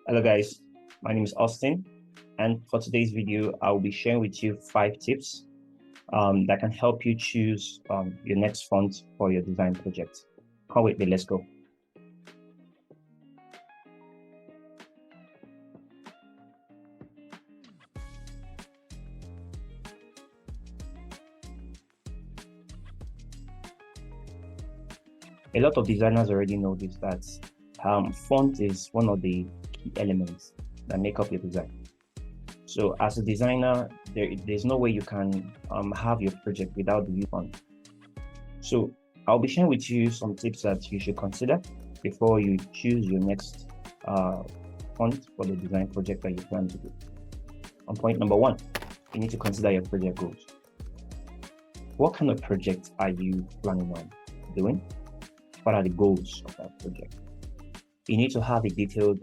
Hello guys, my name is Austin, and for today's video, I will be sharing with you 5 tips that can help you choose your next font for your design project. Can't wait, let's go. A lot of designers already know this, that font is one of the key elements that make up your design. So as a designer, there's no way you can have your project without the use of font. So I'll be sharing with you some tips that you should consider before you choose your next font for the design project that you plan to do. On point number 1, you need to consider your project goals. What kind of project are you planning on doing? What are the goals of that project? You need to have a detailed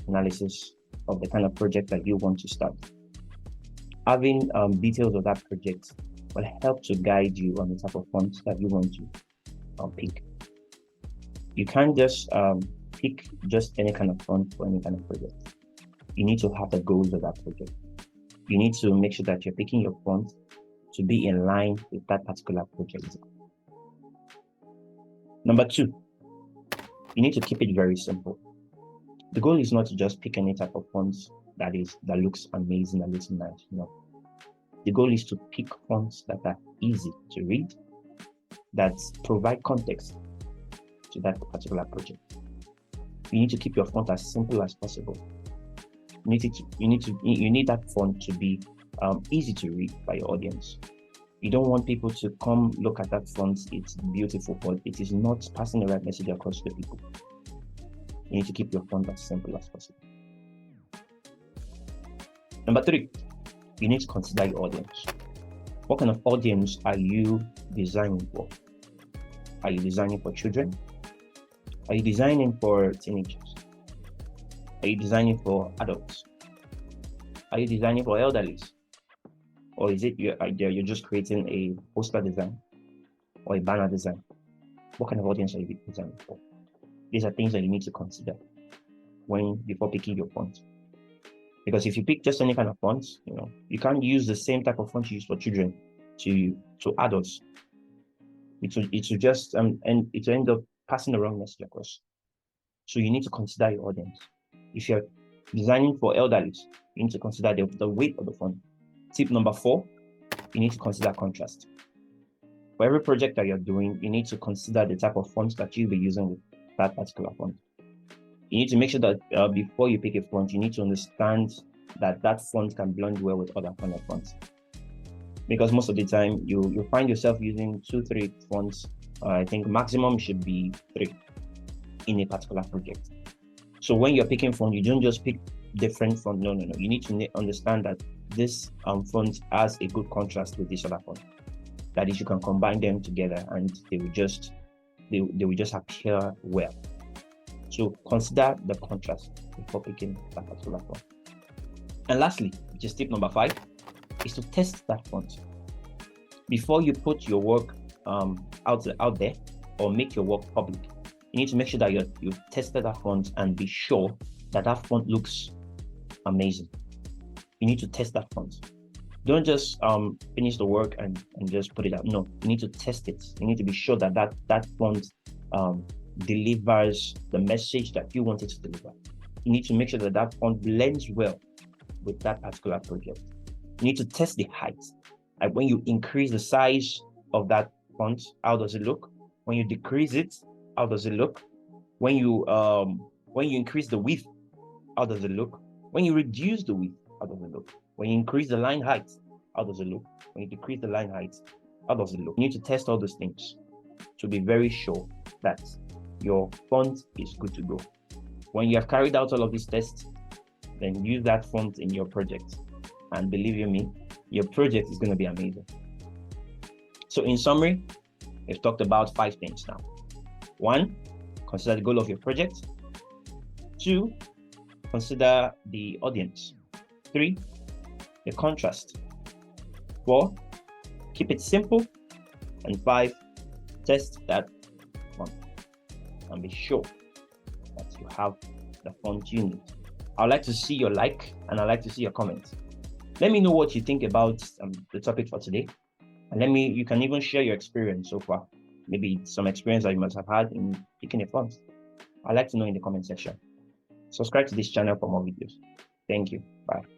analysis of the kind of project that you want to start. Having details of that project will help to guide you on the type of font that you want to pick. You can't just pick just any kind of font for any kind of project. You need to have the goals of that project. You need to make sure that you're picking your font to be in line with that particular project. Number 2, you need to keep it very simple. The goal is not to just pick any type of fonts that looks amazing, that looks nice. No. The goal is to pick fonts that are easy to read, that provide context to that particular project. You need to keep your font as simple as possible. You need that font to be easy to read by your audience. You don't want people to come look at that font. It's beautiful, but it is not passing the right message across to people. You need to keep your font as simple as possible. Number 3, you need to consider your audience. What kind of audience are you designing for? Are you designing for children? Are you designing for teenagers? Are you designing for adults? Are you designing for elderlies? Or is it you're just creating a poster design or a banner design? What kind of audience are you designing for? These are things that you need to consider before picking your font. Because if you pick just any kind of font, you can't use the same type of font you use for children to adults. It will just and it will end up passing the wrong message across. So you need to consider your audience. If you're designing for elderlies, you need to consider the weight of the font. Tip number 4, you need to consider contrast. For every project that you're doing, you need to consider the type of fonts that you'll be using with that particular font. You need to make sure that before you pick a font, you need to understand that font can blend well with other kind of fonts. Because most of the time, you find yourself using 2-3 fonts. I think maximum should be 3 in a particular project. So when you're picking font, you don't just pick different font. No. You need to understand that this font has a good contrast with this other font. That is, you can combine them together and they will just appear well. So consider the contrast before picking that particular font. And lastly, which is tip number 5, is to test that font. Before you put your work out there or make your work public, you need to make sure that you've tested that font and be sure that font looks amazing. You need to test that font. Don't just finish the work and just put it out. No, you need to test it. You need to be sure that font delivers the message that you want it to deliver. You need to make sure that font blends well with that particular project. You need to test the height. Like when you increase the size of that font, how does it look? When you decrease it, how does it look? When you increase the width, how does it look? When you reduce the width, how does it look? When you increase the line height, how does it look? When you decrease the line height, how does it look? You need to test all those things to be very sure that your font is good to go. When you have carried out all of these tests, then use that font in your project. And believe you me, your project is going to be amazing. So in summary, we've talked about 5 things now. 1, consider the goal of your project. 2, consider the audience. 3, the contrast. 4, keep it simple. And 5, test that font and be sure that you have the font you need I'd like to see your like, and I'd like to see your comments. Let me know what you think about the topic for today. And you can even share your experience so far. Maybe some experience that you must have had in picking a font. I'd like to know in the comment section. Subscribe to this channel for more videos. Thank you. Bye.